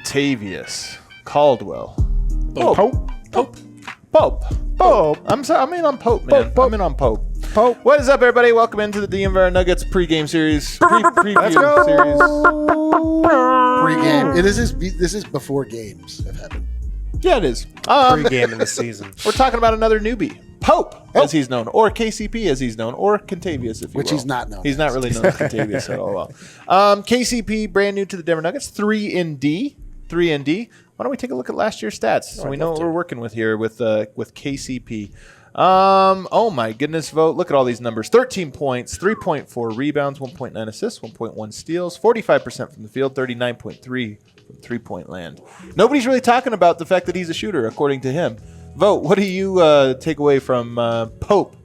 Kentavious Caldwell-Pope. I'm sorry. I mean on Pope, man. I'm in on Pope. What is up, everybody? Welcome into the DNVR Nuggets pregame series. Preview series. Pregame. This is before games have happened. Yeah, it is. Pregame in the season. We're talking about another newbie. Pope, as he's known, or KCP as he's known, or Kentavious, if you Which will. he's not known. He's not really known as Kentavious at all. KCP, brand new to the Denver Nuggets, 3&D. 3&D. Why don't we take a look at last year's stats so we know what we're working with here with KCP. Oh my goodness, Vogt. Look at all these numbers. 13 points, 3.4 rebounds, 1.9 assists, 1.1 steals, 45% from the field, 39.3 from three-point land. Nobody's really talking about the fact that he's a shooter, according to him. Vogt, what do you take away from Pope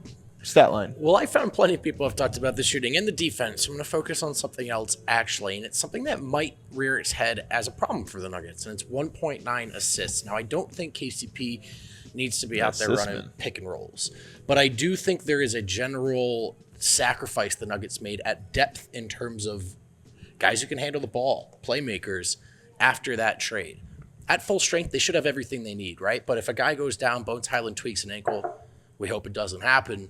stat line? Well, I found plenty of people have talked about the shooting and the defense. So I'm going to focus on something else, actually, and it's something that might rear its head as a problem for the Nuggets, and it's 1.9 assists. Now, I don't think KCP needs to be out there running pick and rolls, but I do think there is a general sacrifice the Nuggets made at depth in terms of guys who can handle the ball, playmakers, after that trade. At full strength, they should have everything they need, right? But if a guy goes down, Bones Highland tweaks an ankle, we hope it doesn't happen.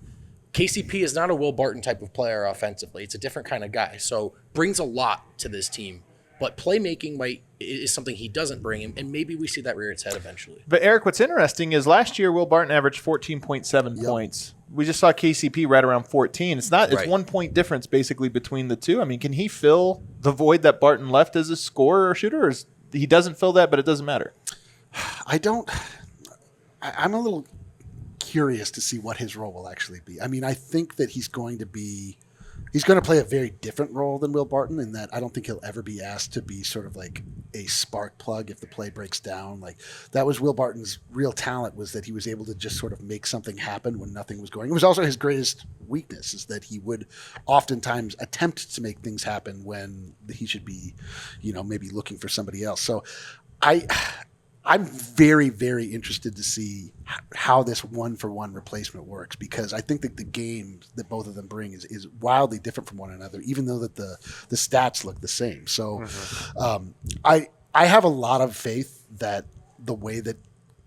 KCP is not a Will Barton type of player offensively. It's a different kind of guy. So brings a lot to this team. But playmaking is something he doesn't bring, and maybe we see that rear its head eventually. But, Eric, what's interesting is last year Will Barton averaged 14.7 points. We just saw KCP right around 14. It's 1 point difference basically between the two. I mean, can he fill the void that Barton left as a scorer or shooter, or he doesn't fill that, but it doesn't matter? I'm a little curious to see what his role will actually be. I mean, I think that he's going to play a very different role than Will Barton in that I don't think he'll ever be asked to be sort of like a spark plug if the play breaks down. Like that was Will Barton's real talent, was that he was able to just sort of make something happen when nothing was going. It was also his greatest weakness, is that he would oftentimes attempt to make things happen when he should be, maybe looking for somebody else. So I'm very, very interested to see how this one-for-one replacement works, because I think that the game that both of them bring is wildly different from one another, even though that the stats look the same. So I have a lot of faith that the way that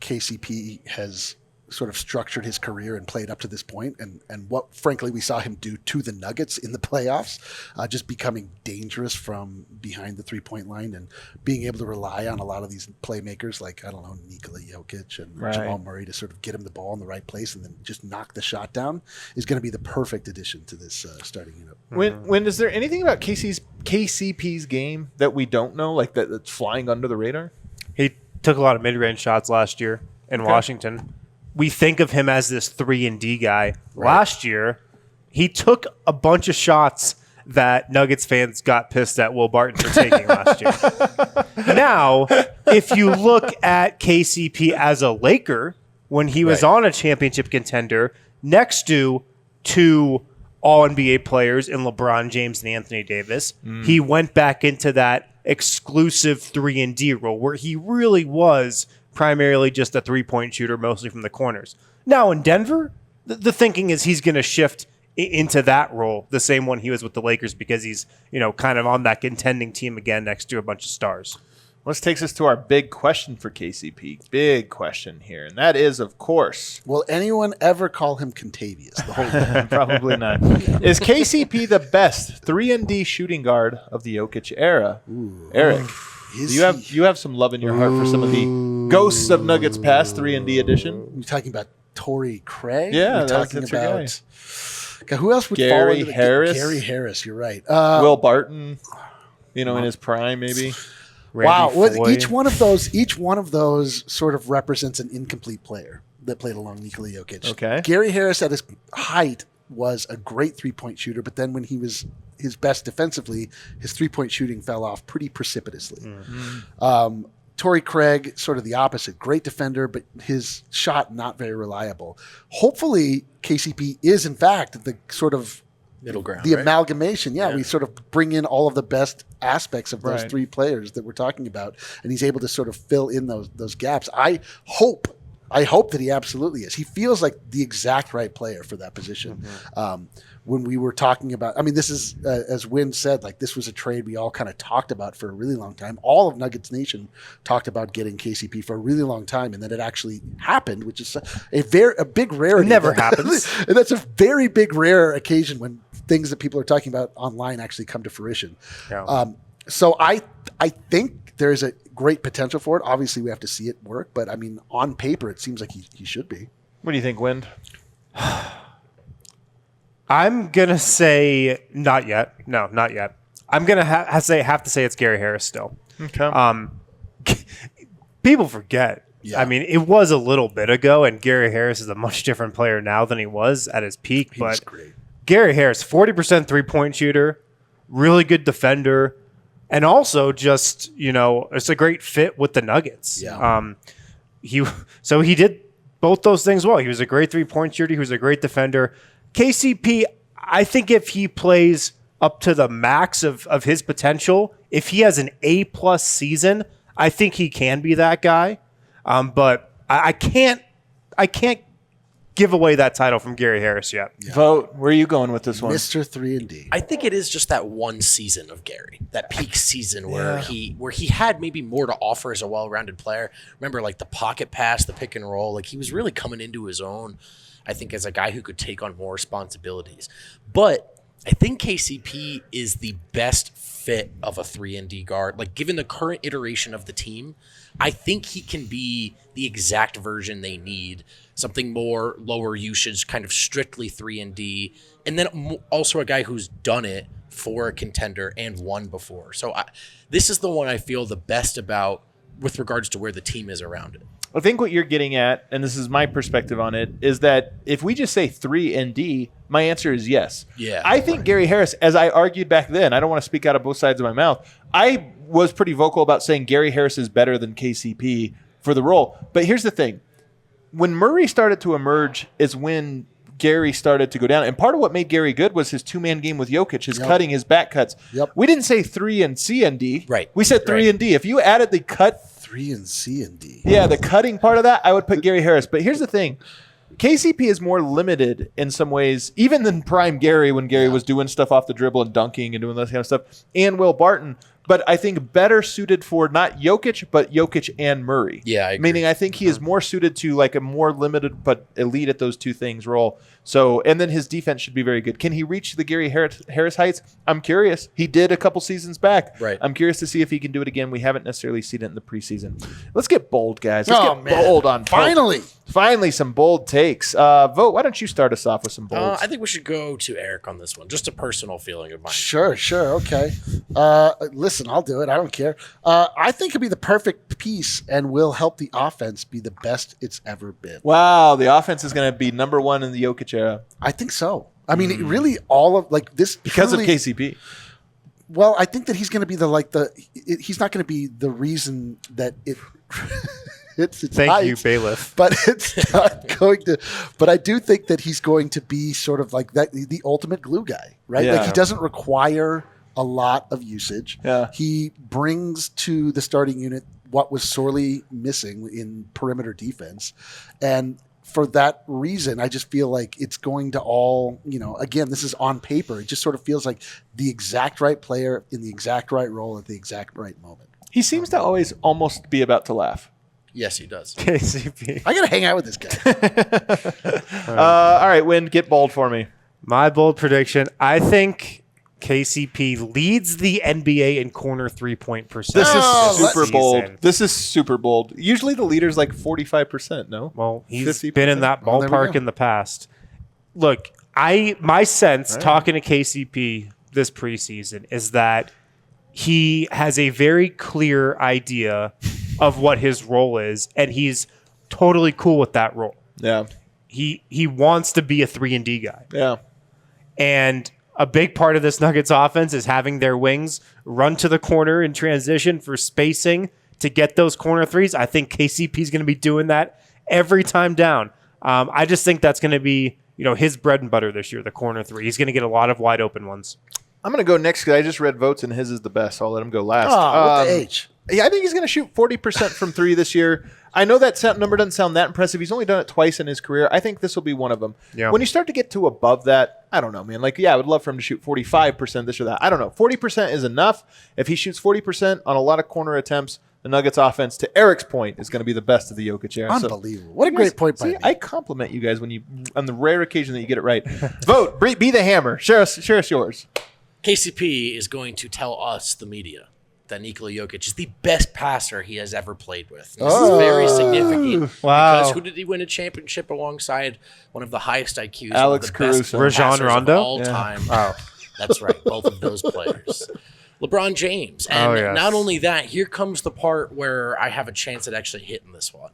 KCP has sort of structured his career and played up to this point, and what frankly we saw him do to the Nuggets in the playoffs, just becoming dangerous from behind the 3-point line and being able to rely on a lot of these playmakers like, I don't know, Nikola Jokic and Jamal Murray to sort of get him the ball in the right place and then just knock the shot down, is going to be the perfect addition to this starting unit. When is there anything about KCP's game that we don't know, like that's flying under the radar? He took a lot of mid-range shots last year in Washington. We think of him as this 3&D guy. Right. Last year, he took a bunch of shots that Nuggets fans got pissed at Will Barton for taking last year. Now, if you look at KCP as a Laker, when he was on a championship contender next to two All-NBA players in LeBron James and Anthony Davis, he went back into that exclusive 3&D role where he really was primarily just a 3-point shooter, mostly from the corners. Now in Denver, the thinking is he's going to shift into that role, the same one he was with the Lakers, because he's, kind of on that contending team again next to a bunch of stars. Well, this takes us to our big question for KCP. Big question here, and that is, of course, will anyone ever call him Kentavious? The whole game? Probably not. Is KCP the best 3&D shooting guard of the Jokic era? Ooh. Eric, you have some love in your heart for some of the ghosts of Nuggets past 3&D edition. You're talking about Torrey Craig? Yeah, you're talking about God, who else would fall into Harris? Gary Harris, you're right. Will Barton, in his prime, maybe. Wow, well, each one of those sort of represents an incomplete player that played along Nikola Jokic. Okay. Gary Harris at his height was a great 3-point shooter, but then when he was his best defensively, his 3-point shooting fell off pretty precipitously. Mm-hmm. Torrey Craig, sort of the opposite. Great defender, but his shot not very reliable. Hopefully, KCP is, in fact, the sort of middle ground, the amalgamation. Yeah, we sort of bring in all of the best aspects of those three players that we're talking about, and he's able to sort of fill in those gaps. I hope I hope that he absolutely is. He feels like the exact right player for that position. When we were talking about, I mean, this is, as Wynn said, like this was a trade we all kind of talked about for a really long time. All of Nuggets Nation talked about getting KCP for a really long time, and then it actually happened, which is a big rarity. It never happens. And that's a very big, rare occasion when things that people are talking about online actually come to fruition. Yeah. So I think there is a great potential for it. Obviously, we have to see it work, but I mean, on paper, it seems like he should be. What do you think, Wind? I'm gonna say not yet. No, not yet. I'm gonna have to say it's Gary Harris still. Okay. People forget. Yeah. I mean, it was a little bit ago, and Gary Harris is a much different player now than he was at his peak. He was But great. Gary Harris, 40% 3-point shooter, really good defender, and also just, it's a great fit with the Nuggets. Yeah. He did both those things well. He was a great 3-point shooter. He was a great defender. KCP, I think if he plays up to the max of his potential, if he has an A+ season, I think he can be that guy. But I can't give away that title from Gary Harris yet. Yeah. Vogt, where are you going with this one? Mr. 3&D. I think it is just that one season of Gary, that peak season where he had maybe more to offer as a well-rounded player. Remember, like the pocket pass, the pick and roll, like he was really coming into his own, I think, as a guy who could take on more responsibilities. But I think KCP is the best fit of a 3&D guard. Like, given the current iteration of the team, I think he can be the exact version they need. Something more lower usage, kind of strictly 3&D, and then also a guy who's done it for a contender and won before. So this is the one I feel the best about with regards to where the team is around it. I think what you're getting at, and this is my perspective on it, is that if we just say 3&D, my answer is yes. Yeah. I think Gary Harris, as I argued back then, I don't want to speak out of both sides of my mouth. I was pretty vocal about saying Gary Harris is better than KCP for the role. But here's the thing. When Murray started to emerge is when Gary started to go down. And part of what made Gary good was his two-man game with Jokic, his cutting, his back cuts. Yep. We didn't say 3 and C&D. Right. We said 3&D. If you added the cut 3 and C&D. Yeah, the cutting part of that, I would put Gary Harris. But here's the thing. KCP is more limited in some ways, even than prime Gary when Gary was doing stuff off the dribble and dunking and doing that kind of stuff, and Will Barton. But I think better suited for not Jokic, but Jokic and Murray. Yeah, I agree. Meaning I think he is more suited to like a more limited but elite at those two things role. So, and then his defense should be very good. Can he reach the Gary Harris heights? I'm curious. He did a couple seasons back. Right. I'm curious to see if he can do it again. We haven't necessarily seen it in the preseason. Let's get bold, guys. Let's get bold on Finally, some bold takes. Vogt, why don't you start us off with some bolds? I think we should go to Eric on this one. Just a personal feeling of mine. Sure, okay. Listen, I'll do it. I don't care. I think it'd be the perfect piece and will help the offense be the best it's ever been. Wow, the offense is going to be number one in the Jokic era. I think so. I mean, really, all of like this because truly, of KCP. Well, I think that he's going to be he's not going to be the reason that it. It's Thank heights, you, bailiff. But it's not going to. But I do think that he's going to be sort of like that, the ultimate glue guy, right? Yeah. Like he doesn't require a lot of usage. Yeah. He brings to the starting unit what was sorely missing in perimeter defense, and for that reason, I just feel like it's going to all, again, this is on paper. It just sort of feels like the exact right player in the exact right role at the exact right moment. He seems to always almost be about to laugh. Yes, he does. KCP. I got to hang out with this guy. All right, Win, get bold for me. My bold prediction, I think KCP leads the NBA in corner 3-point percentage. This is super season. bold. This is super bold. Usually the leader's like 45%, no? Well, he's 50%? been in that Well, there we ballpark go. in the past. Look, my sense talking to KCP this preseason is that he has a very clear idea of what his role is, and he's totally cool with that role. Yeah. He wants to be a 3&D guy. Yeah. And a big part of this Nuggets offense is having their wings run to the corner in transition for spacing to get those corner threes. I think KCP is going to be doing that every time down. I just think that's going to be, his bread and butter this year, the corner three. He's going to get a lot of wide open ones. I'm going to go next because I just read votes and his is the best. So I'll let him go last. What the H? Yeah, I think he's going to shoot 40% from 3 this year. I know that number doesn't sound that impressive. He's only done it twice in his career. I think this will be one of them. Yeah. When you start to get to above that, I don't know, man. Like, yeah, I would love for him to shoot 45% this or that. I don't know. 40% is enough. If he shoots 40% on a lot of corner attempts, the Nuggets offense, to Eric's point, is going to be the best of the Jokic era. Unbelievable. What a great point by me. I compliment you guys when you, on the rare occasion that you get it right. Vote. Be the hammer. Share us yours. KCP is going to tell us, the media, that Nikola Jokic is the best passer he has ever played with. This is very significant. Wow. Because who did he win a championship alongside? One of the highest IQs, Alex one of the best Caruso. Rajon passers Rondo? of all time. Oh. That's right, both of those players. LeBron James. And yes. not only that, here comes the part where I have a chance at actually hitting this one.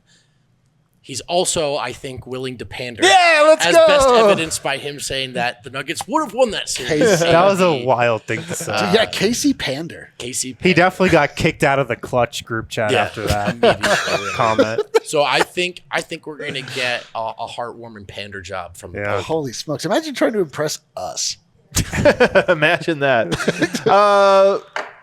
He's also, I think, willing to pander. Yeah, let's as go. best evidenced by him saying that the Nuggets would have won that series. That was a wild thing to say. Yeah, Casey Pander. KCP. He definitely got kicked out of the clutch group chat after that Immediately. comment. So I think we're going to get a heartwarming pander job from the Yeah. Holy smokes. Imagine trying to impress us. Imagine that.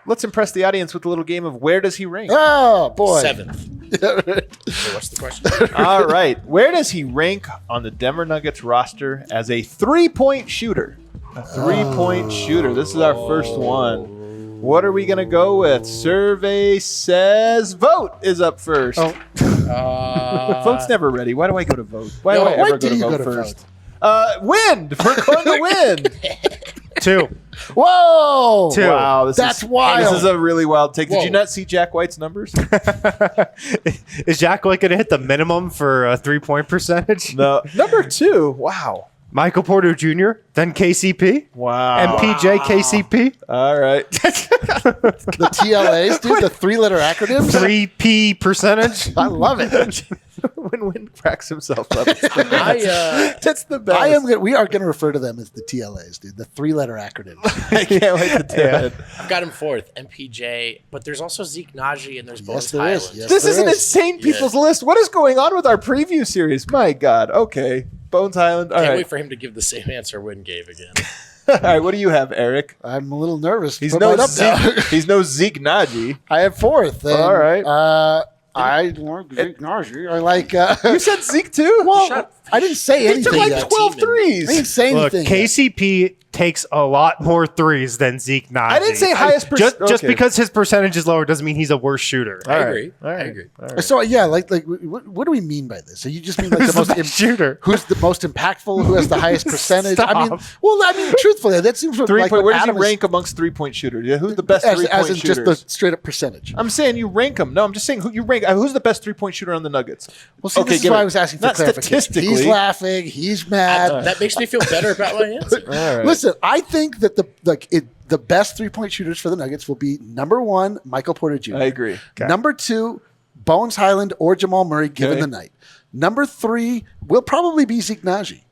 Let's impress the audience with a little game of where does he rank? Oh, boy. 7th. So what's the question? All right. Where does he rank on the Denver Nuggets roster as a three-point shooter? A three-point shooter. This is our first one. What are we going to go with? Survey says Vogt is up first. Vogt's never ready. Why do I go to Vogt? Why do I ever do you go go to to Vogt first? Wind. We're going to Wind. 2. Whoa. 2. Wow. That's wild. This is a really wild take. Did Whoa. you not see Jack White's numbers? Is Jack White going to hit the minimum for a 3-point percentage? No. Number 2. Wow. Michael Porter Jr., then KCP, Wow. MPJ KCP, All right. The TLAs, dude, the three-letter acronyms. 3P percentage. I love it. when Wind cracks himself up. It's the best. That's the best. We are going to refer to them as the TLAs, dude. The three-letter acronyms. I can't wait to do it. I've got him 4th, MPJ, but there's also Zeke Naji and there's Yes, Bones there is. Highlands. Yes, This is there an is. insane people's list. What is going on with our preview series? My God. Okay. Bones Highland. All Can't right. wait for him to give the same answer Wynn gave again. All right. What do you have, Eric? I'm a little nervous. He's Put no mine up now. Zeke. He's no Zeke Naji. I have 4th. And, All right. I like Zeke Naji. I like. You said Zeke too? Well, I didn't say he anything took like yet. 12 I threes. didn't say Look, anything. yet. KCP takes a lot more threes than Zeke Naji. I didn't say highest Just okay. because his percentage is lower doesn't mean he's a worse shooter. All I right. agree. All right. I agree. All right. So yeah, like what do we mean by this? So you just mean like Who's the the most best shooter? Who's the most impactful? Who has the highest percentage? Stop. I mean, truthfully, that seems like Where what does he Adam is- rank amongst three-point shooters? Yeah, who's the best as three-point in shooters? just the straight up percentage. I'm saying you rank them. No, I'm just saying who you rank. Who's the best three-point shooter on the Nuggets? Well, see, this is give why it. I was asking for Not clarification. statistically. He's laughing. He's mad. That makes me feel better about my answer. All right. Listen, I think that the best 3-point shooters for the Nuggets will be number 1, Michael Porter Jr. I agree. Number 2, Bones Highland or Jamal Murray, given Okay. the night. Number 3 will probably be Zeke Naji.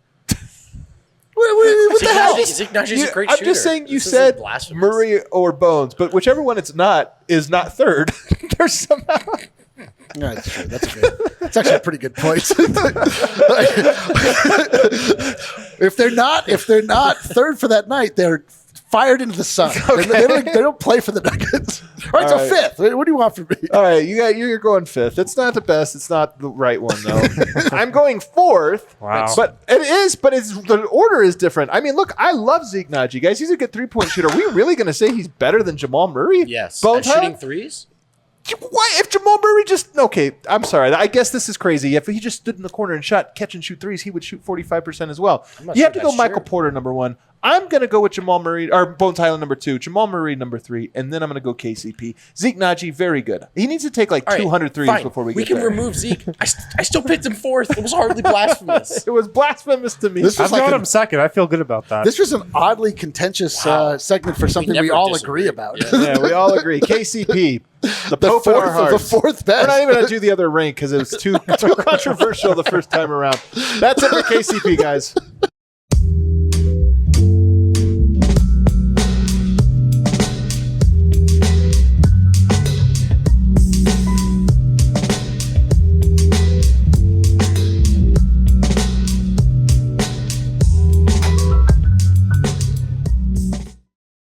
What the hell? Zeke Naji's a great I'm shooter. just saying you This isn't said blasphemous. Murray or Bones, but whichever one it's not is not third. There's somehow. Yeah, that's true. That's actually a pretty good point. if they're not third for that night, they're fired into the sun. They don't play for the Nuggets. All right, so right. 5th. What do you want from me? All right, you're going 5th. It's not the best. It's not the right one though. I'm going 4th. Wow. But it is. But the order is different. I mean, look, I love Zeke Naji, guys. He's a good 3-point shooter. Are we really going to say he's better than Jamal Murray? Yes. Bones At shooting Highland? threes? Why? If Jamal Murray just okay, I'm sorry. I guess this is crazy. If he just stood in the corner and shot catch and shoot threes, he would shoot 45% as well. not You sure have to go that's Michael true. Porter number 1. I'm gonna go with Jamal Murray or Bones Highland number 2, Jamal Murray number 3, and then I'm gonna go KCP. Zeke Naji, very good. He needs to take like All right, 200 threes fine. before we We get can there. remove Zeke. I still picked him 4th. It was hardly blasphemous. It was blasphemous to me. This I've was like got a- him second. I feel good about that. This was an oddly contentious segment for something we never all disagree. agree about. Yeah. Yeah, we all agree. KCP, the Pope in our The hearts. fourth best. We're not even gonna do the other rank because it was too controversial the first time around. That's it for KCP, guys.